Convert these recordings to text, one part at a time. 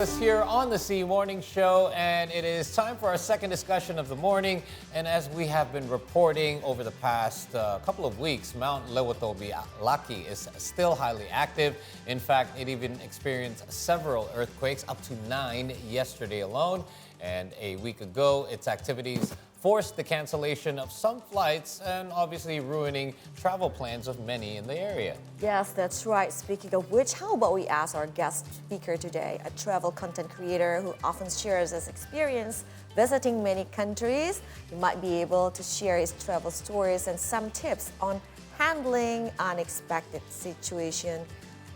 Us here on the C Morning Show, and it is time for our second discussion of the morning. And as we have been reporting over the past couple of weeks, Mount Lewotobi Laki is still highly active. In fact, it even experienced several earthquakes, up to 9 yesterday alone. And a week ago, its activities forced the cancellation of some flights and obviously ruining travel plans of many in the area. Yes, that's right. Speaking of which, how about we ask our guest speaker today, a travel content creator who often shares his experience visiting many countries. He might be able to share his travel stories and some tips on handling unexpected situations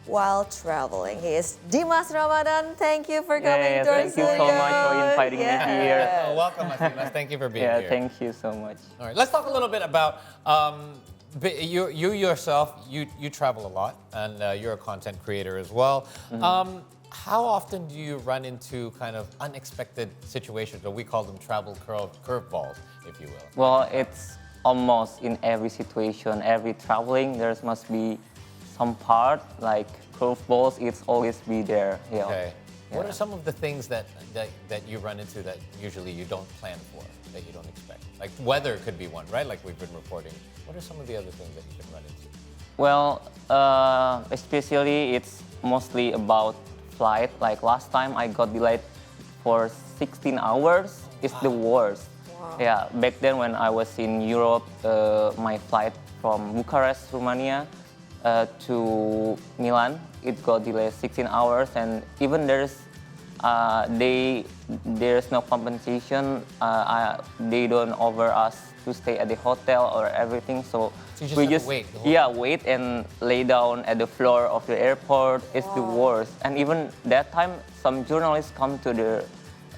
while traveling. He is Dimas Ramadhan. Thank you for coming to our Thank you so much for inviting me here. Oh, welcome, Dimas. Thank you for being here. Thank you so much. All right, let's talk a little bit about you yourself. You travel a lot, and you're a content creator as well. How often do you run into kind of unexpected situations, or we call them travel curveballs, if you will? Well, it's almost in every situation, every traveling, there must be some part like curveballs. It's always be there. Yeah. Okay. What are some of the things that you run into that usually you don't plan for, that you don't expect? Like weather could be one, right? Like we've been reporting. What are some of the other things that you can run into? Well, especially it's mostly about flight. Like last time I got delayed for 16 hours. It's the worst. Wow. Yeah, back then when I was in Europe, my flight from Bucharest, Romania, to Milan, it got delayed 16 hours, and even there's no compensation. They don't offer us to stay at the hotel or everything, so you just wait. Wait and lay down at the floor of the airport. It's the worst. And even that time, some journalists come to the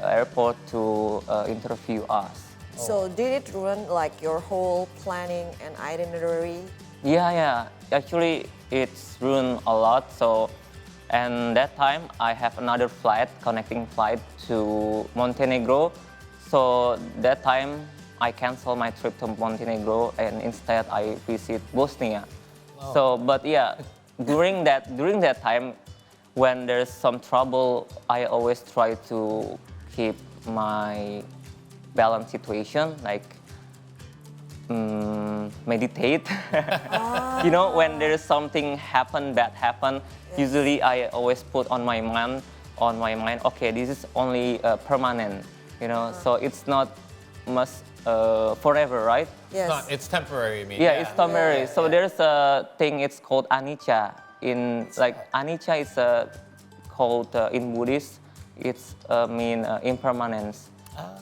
airport to interview us. So did it ruin like your whole planning and itinerary? Yeah. Actually, it's ruined a lot. So, and that time I have another connecting flight to Montenegro. So that time I canceled my trip to Montenegro and instead I visit Bosnia. Wow. So, but yeah, during that time, when there's some trouble, I always try to keep my balanced situation, like meditate. You know, when there is something bad happen, usually I always put on my mind, okay, this is only permanent, you know, so it's not must forever, right? Yes. It's temporary, I mean. Yeah, it's temporary. So there's a thing, it's called anicca. Anicca is called in Buddhist, it's mean impermanence.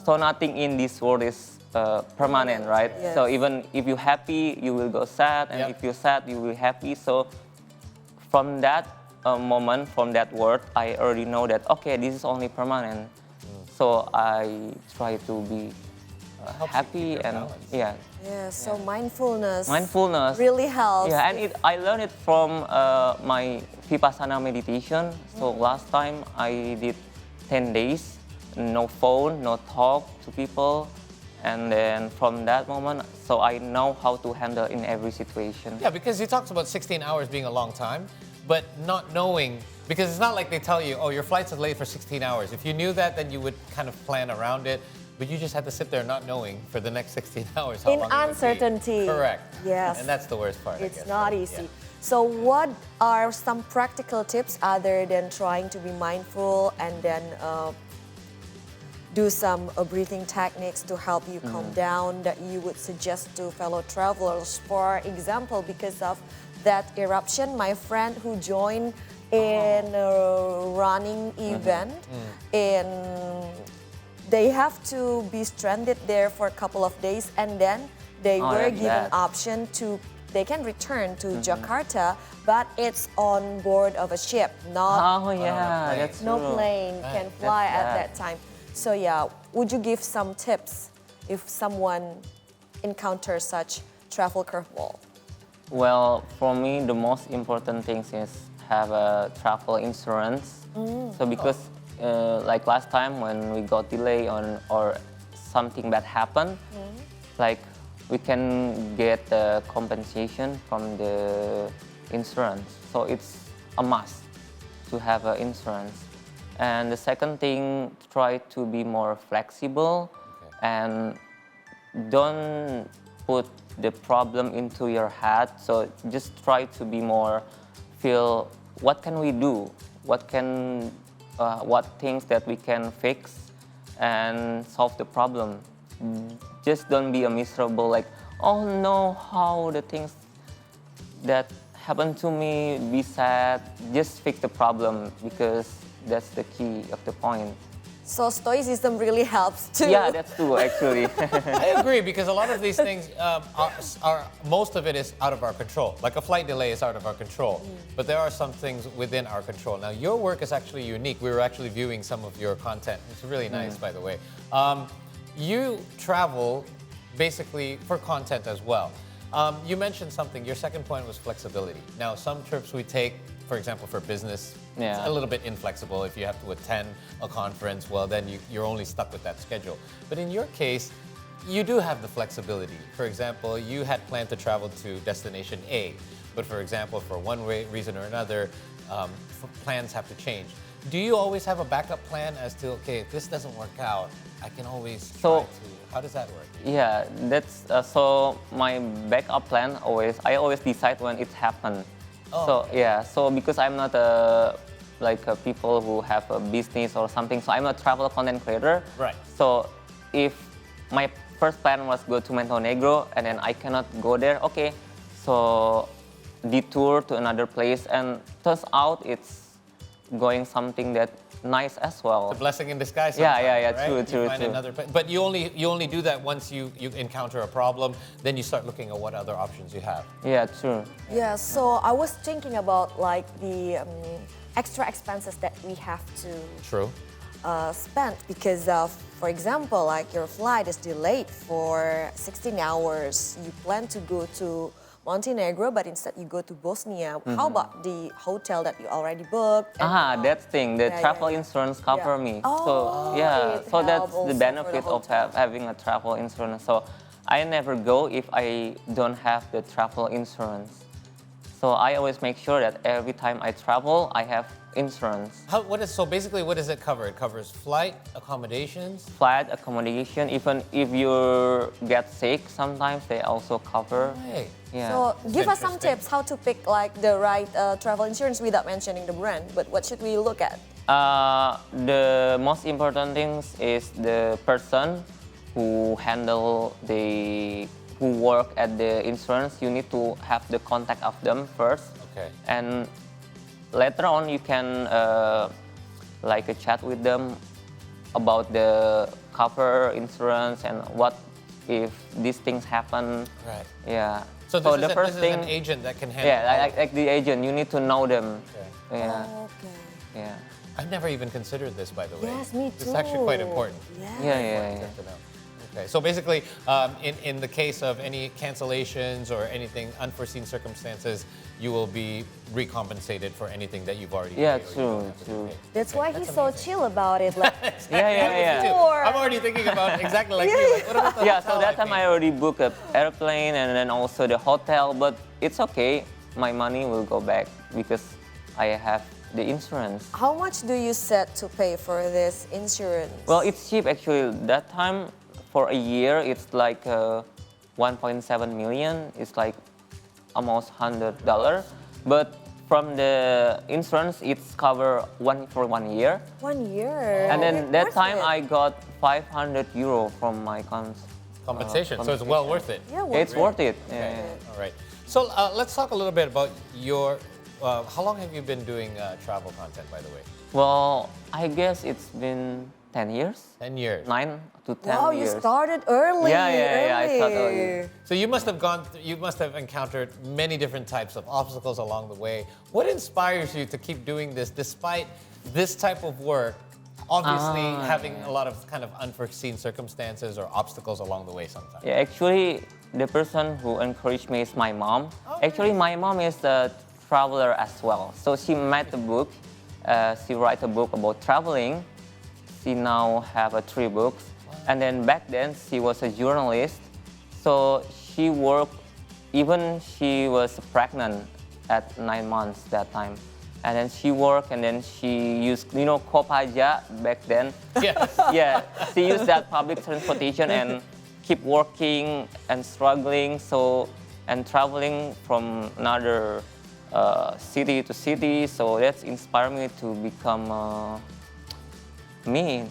So nothing in this world is permanent, right? Yes. So even if you're happy, you will go sad, and if you're sad, you will be happy. So from that moment, from that word, I already know that, okay, this is only permanent. So I try to be happy and balance. Yeah, so mindfulness really helps. Yeah, and I learned it from my Vipassana meditation. So last time I did 10 days, no phone, no talk to people. And then from that moment, so I know how to handle in every situation. Yeah, because he talks about 16 hours being a long time, but not knowing, because it's not like they tell you, oh, your flight's delayed for 16 hours. If you knew that, then you would kind of plan around it, but you just had to sit there not knowing for the next 16 hours how In long it would be. uncertainty. Correct. Yes. And that's the worst part, I It's guess, not right? easy. Yeah. So what are some practical tips other than trying to be mindful and then do some breathing techniques to help you calm down that you would suggest to fellow travelers? For example, because of that eruption, my friend who joined in a running event, and they have to be stranded there for a couple of days, and then they were given option to, they can return to Jakarta, but it's on board of a ship, not That's no true. plane can fly That's at bad. that time. So yeah, would you give some tips if someone encounters such travel curveball? Well, for me, the most important thing is have a travel insurance. So because like last time when we got delay or something bad happened, like we can get the compensation from the insurance. So it's a must to have an insurance. And the second thing, try to be more flexible and don't put the problem into your head. So just try to be more feel what can we do, what things that we can fix and solve the problem. Just don't be a miserable like, oh no, how the things that happened to me, be sad. Just fix the problem because that's the key of the point. So stoicism really helps too. Yeah, that's true actually. I agree because a lot of these things most of it is out of our control. Like a flight delay is out of our control, but there are some things within our control. Now your work is actually unique. We were actually viewing some of your content. It's really nice, by the way. You travel basically for content as well. You mentioned something. Your second point was flexibility. Now some trips we take, for example, for business, it's a little bit inflexible. If you have to attend a conference, well, then you're only stuck with that schedule. But in your case, you do have the flexibility. For example, you had planned to travel to destination A, but for example, for one reason or another, plans have to change. Do you always have a backup plan as to, okay, if this doesn't work out, I can always try to, how does that work? Yeah, that's, so my backup plan I always decide when it happens. So yeah, so because I'm not people who have a business or something, so I'm a travel content creator. Right. So if my first plan was go to Montenegro and then I cannot go there, okay, so detour to another place and turns out it's going something that nice as well. It's a blessing in disguise. Yeah, right? true. But you only do that once you encounter a problem. Then you start looking at what other options you have. Yeah, true. Yeah, so I was thinking about like the extra expenses that we have to spend because, for example, like your flight is delayed for 16 hours. You plan to go to Montenegro, but instead you go to Bosnia. How about the hotel that you already booked? That thing, the travel insurance cover me. So so that's the benefit of having a travel insurance. So I never go if I don't have the travel insurance. So I always make sure that every time I travel, I have insurance. So basically, what does it cover? It covers flight, accommodations? Flight, accommodation, even if you get sick, sometimes they also cover. Hey. Yeah. So give us some tips how to pick like the right travel insurance without mentioning the brand. But what should we look at? The most important things is the person who who work at the insurance. You need to have the contact of them first. Okay. And later on, you can chat with them about the cover insurance and what if these things happen. Right. Yeah. So this is an agent that can handle. Yeah, like the agent, you need to know them. Okay. Yeah. Okay. Yeah. I've never even considered this, by the way. Yes, me too. This is actually quite important. Yeah. To know. Okay, so basically, in the case of any cancellations or anything unforeseen circumstances, you will be recompensated for anything that you've already paid. True. That's why he's so chill about it. Like, Yeah. I'm already thinking about exactly like you. Like, what about the So that time I already booked an airplane and then also the hotel, but it's okay. My money will go back because I have the insurance. how much do you set to pay for this insurance? Well, it's cheap actually. That time, for a year, it's like 1.7 million. It's like almost $100. But from the insurance, it's covered for 1 year. 1 year. And then that time I got 500 euro from my compensation? So it's well worth it. Yeah, It's worth it. Okay. Yeah. All right. So let's talk a little bit about your. How long have you been doing travel content, by the way? Well, I guess it's been 10 years. 10 years. 9 to 10 Wow, years. you started early. Yeah, I started early. So you must have encountered many different types of obstacles along the way. What inspires you to keep doing this despite this type of work? Obviously, having a lot of kind of unforeseen circumstances or obstacles along the way sometimes. Yeah, actually, the person who encouraged me is my mom. Actually, my mom is a traveler as well. So she made a book. She wrote a book about traveling. She now have 3 books. And then back then, she was a journalist. So she worked, even she was pregnant at 9 months that time. and then she worked, and then she used, kepada back then. Yes. Yeah, she used that public transportation and keep working and struggling, and traveling from another city to city. So that's inspired me to become me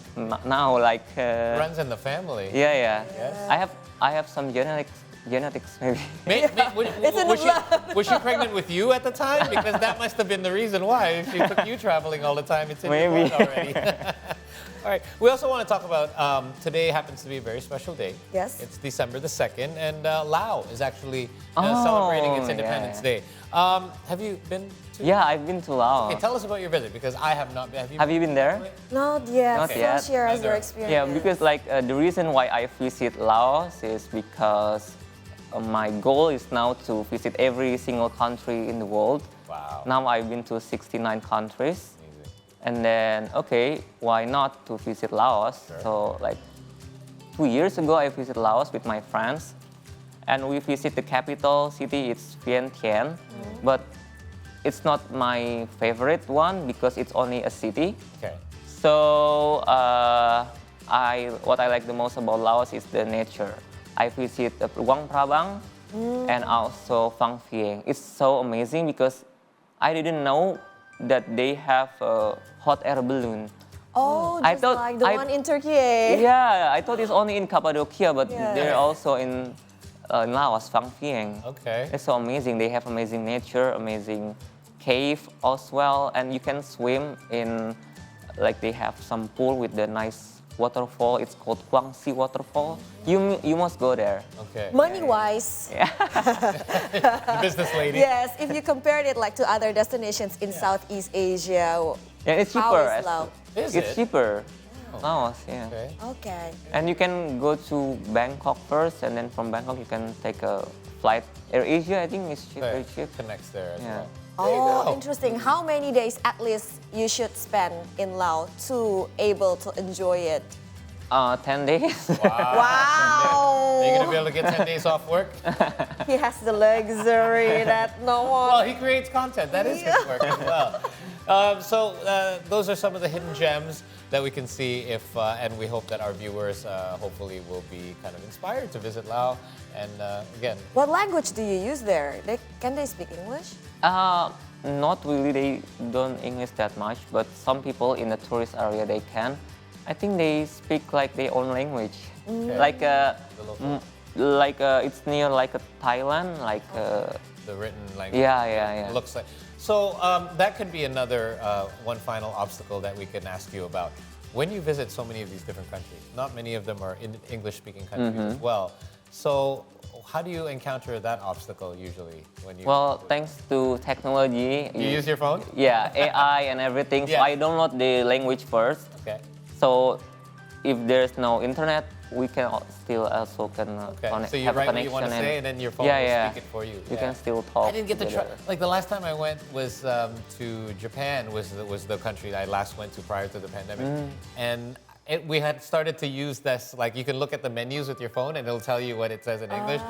now. Like Runs in the family. yeah. Yes. I have some genetics maybe. Was she pregnant with you at the time? Because that must have been the reason why. If she took you traveling all the time, it's in your Maybe. blood already. All right. We also want to talk about today happens to be a very special day. Yes. It's December the 2nd, and Laos is actually Oh, celebrating its Independence yeah. Day. Have you been to? Yeah, I've been to Laos. Okay, tell us about your visit because I have not been. Have you been there? Not yet. Not So yet. share us your Neither. experience. Yeah, because the reason why I visit Laos is because my goal is now to visit every single country in the world. Wow. Now I've been to 69 countries. Amazing. And then, okay, why not to visit Laos? Sure. So like 2 years ago, I visited Laos with my friends. And we visit the capital city, it's Vientiane. But it's not my favorite one because it's only a city. Okay. So what I like the most about Laos is the nature. I visit Luang Prabang and also Phang Vieng. It's so amazing because I didn't know that they have a hot air balloon. Oh, I just thought- like the I- one in Turkey. Eh? Yeah, I thought it's only in Cappadocia, but Yeah. they're also in Laos, Phang Vieng. Okay. It's so amazing. They have amazing nature, amazing cave as well, and you can swim in, like they have some pool with the nice waterfall. It's called Guangxi Waterfall. You must go there. Okay. Money-wise, The business lady. yes, if you compared it like to other destinations in Southeast Asia, Yeah, it's How cheaper. is Laos? Is It's it? cheaper. Laos, yeah. Okay. okay. And you can go to Bangkok first, and then from Bangkok you can take a flight. Air Asia, I think, is cheap, very cheap. Connects there as Yeah. well. There you Oh, go. interesting. How many days at least you should spend in Laos to able to enjoy it? 10 days. Wow. Are you going to be able to get 10 days off work? He has the luxury that no Well, one. he creates content. That is his work as well. So those are some of the hidden gems that we can see and we hope that our viewers hopefully will be kind of inspired to visit Laos. And again, What language do you use there? Can they speak English? Not really, they don't English that much, but some people in the tourist area, they can. I think they speak like their own language. Okay. Like, local. it's near like a Thailand, like, The written language. yeah. Looks like. So that could be another one final obstacle that we can ask you about. When you visit so many of these different countries, not many of them are in English-speaking countries as well. So how do you encounter that obstacle usually when you? Well, thanks to technology. You use your phone? Yeah, AI and everything. Yeah. So I download the language first. Okay. So if there's no internet, we can still also Okay. connect, So you have a write what connection. you want to say, and then your phone yeah, will yeah. speak it for you. You Yeah. can still talk. I didn't get to try. together. Like the last time I went was to Japan. Was the country I last went to prior to the pandemic, and we had started to use this. Like you can look at the menus with your phone, and it'll tell you what it says in English.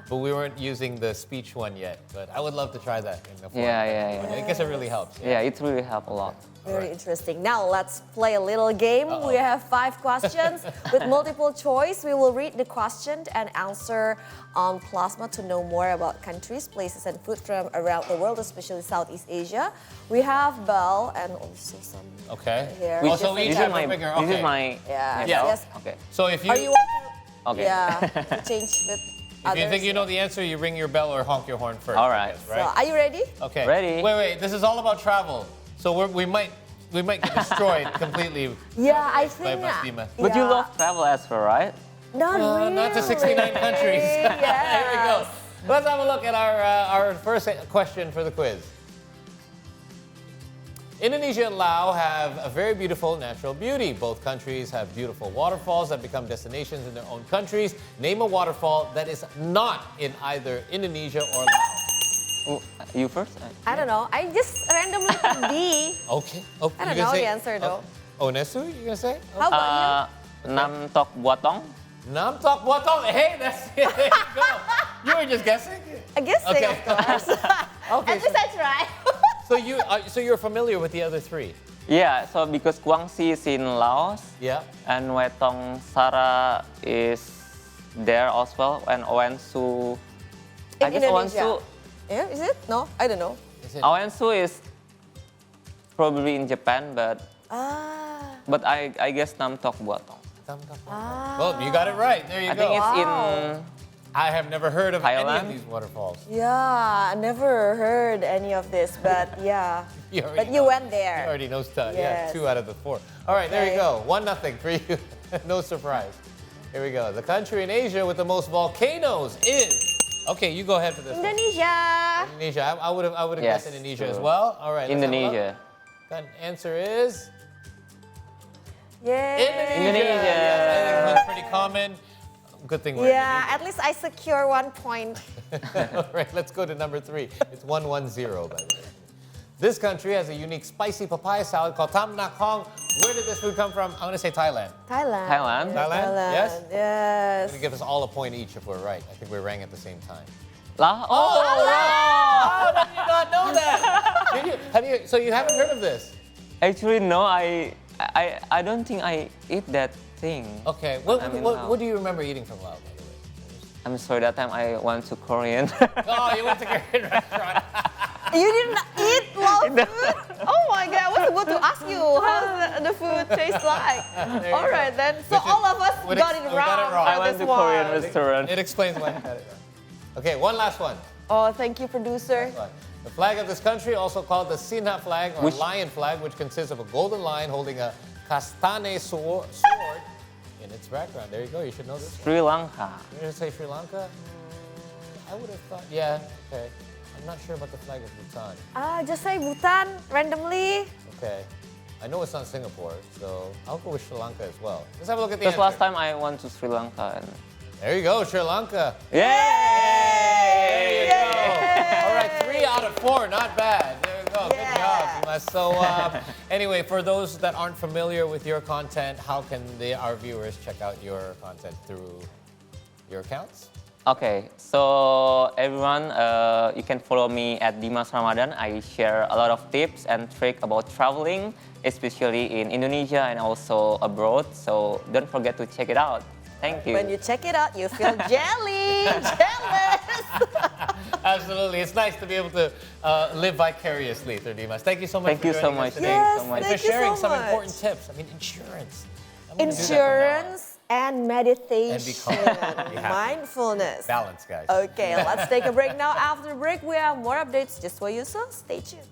But we weren't using the speech one yet. But I would love to try that in the foreign Yeah. country. I guess it really helps. Yeah, it really helped a lot. Very interesting. Now let's play a little game. We have 5 questions with multiple choice. We will read the question and answer on plasma to know more about countries, places, and food from around the world, especially Southeast Asia. We have bell and also some. Okay. Here. Oh, so each This is have a my, bigger. this Okay. is my. Yeah. Yeah. Yes. Okay. So if you Are you want to? Okay. Yeah. To change with if others. you think you know the answer, you ring your bell or honk your horn first. All I right. guess, So, right. are you ready? Okay. Ready? Wait. This is all about travel. So we might get destroyed completely Yeah, I by think. Dimas. But you yeah. love travel as well, right? Not really. Not to 69 countries. Yes. Here we go. Let's have a look at our first question for the quiz. Indonesia and Laos have a very beautiful natural beauty. Both countries have beautiful waterfalls that become destinations in their own countries. Name a waterfall that is not in either Indonesia or Laos. Oh, you first? I don't know. I just randomly picked B. Okay. Oh, I don't you gonna know the answer, though. Oh, Nesu, you gonna say? How about Nam Tok Buatong. Nam Tok Buatong. Hey, that's it. There you go. You were just guessing. you? I guess Okay. of course. Okay. At least I try. So you're familiar with the other three? Yeah, so because Guangxi is in Laos, Yeah. and Wetong Sara is there as well, and Oensu, In I guess Indonesia. Oensu, Yeah, is it? No, I don't know. Is it? Oensu is probably in Japan, but Ah. I guess Namtok Buatong. Well, you got it right. There you I go. think it's Wow. in I have never heard of any of Thailand? these waterfalls. Yeah, I never heard any of this, but yeah. You already But you know. went You there. already know stuff. Yeah, Yes. 2 out of the 4. All right, there you Okay. go. 1-0 for you. No surprise. Here we go. The country in Asia with the most volcanoes is. Okay, you go ahead for this one. Indonesia. Indonesia. I would have Yes, guessed Indonesia as true. well. All right. let's have a look. Indonesia. The answer is Yay. Indonesia. Indonesia. Yes, I think that's pretty common. Good thing we're in Yeah, at least I secure 1 point. All right, let's go to number 3. It's 1-1-0, by the way. This country has a unique spicy papaya salad called Tam Nak Hong. Where did this food come from? I'm going to say Thailand. Thailand. Thailand? Thailand? Yes? Yes. Going to give us all a point each if we're right. I think we rang at the same time. Lah? How did you not know that? So you haven't heard of this? Actually, no, I don't think I eat that thing. Okay. I'm in Laos. What do you remember eating from Laos, by the way? I'm sorry, that time I went to Korean. Oh, you went to a Korean restaurant. You didn't eat Lao food? Oh my God, I was about to ask you how the food tastes like. you All go. right then, so Which is- all of us we got it got it wrong. wrong. for I went this to Korean one. restaurant. It explains why you got it wrong. Okay, one last one. Oh, thank you, producer. The flag of this country, also called the Sinha flag or Which- lion flag, which consists of a golden lion holding a kastane sword in its background. There you go. You should know this. Sri Lanka. You're going to say Sri Lanka? I would have thought, yeah, okay. I'm not sure about the flag of Bhutan. Just say Bhutan randomly. Okay. I know it's not Singapore, so I'll go with Sri Lanka as well. Let's have a look at the Because answer. last time I went to Sri Lanka and There you go, Sri Lanka. yay! There you go. All right, 3 out of 4, not bad. There you go. Good job, Dimas. So anyway, for those that aren't familiar with your content, how can our viewers check out your content through your accounts? Okay, so everyone, you can follow me at Dimas Ramadhan. I share a lot of tips and tricks about traveling, especially in Indonesia and also abroad. So don't forget to check it out. Thank you. When you check it out, you feel jelly, jealous. Absolutely. It's nice to be able to live vicariously through Dimas. Thank you so much Thank for you so joining us much. today. Yes, so much. And thank for you sharing so some much. important tips. I mean, insurance. I'm gonna do that from now on. Insurance and meditation. And be calm. Yeah. Mindfulness. Balance, guys. Okay, let's take a break now. After the break, we have more updates just for you, so stay tuned.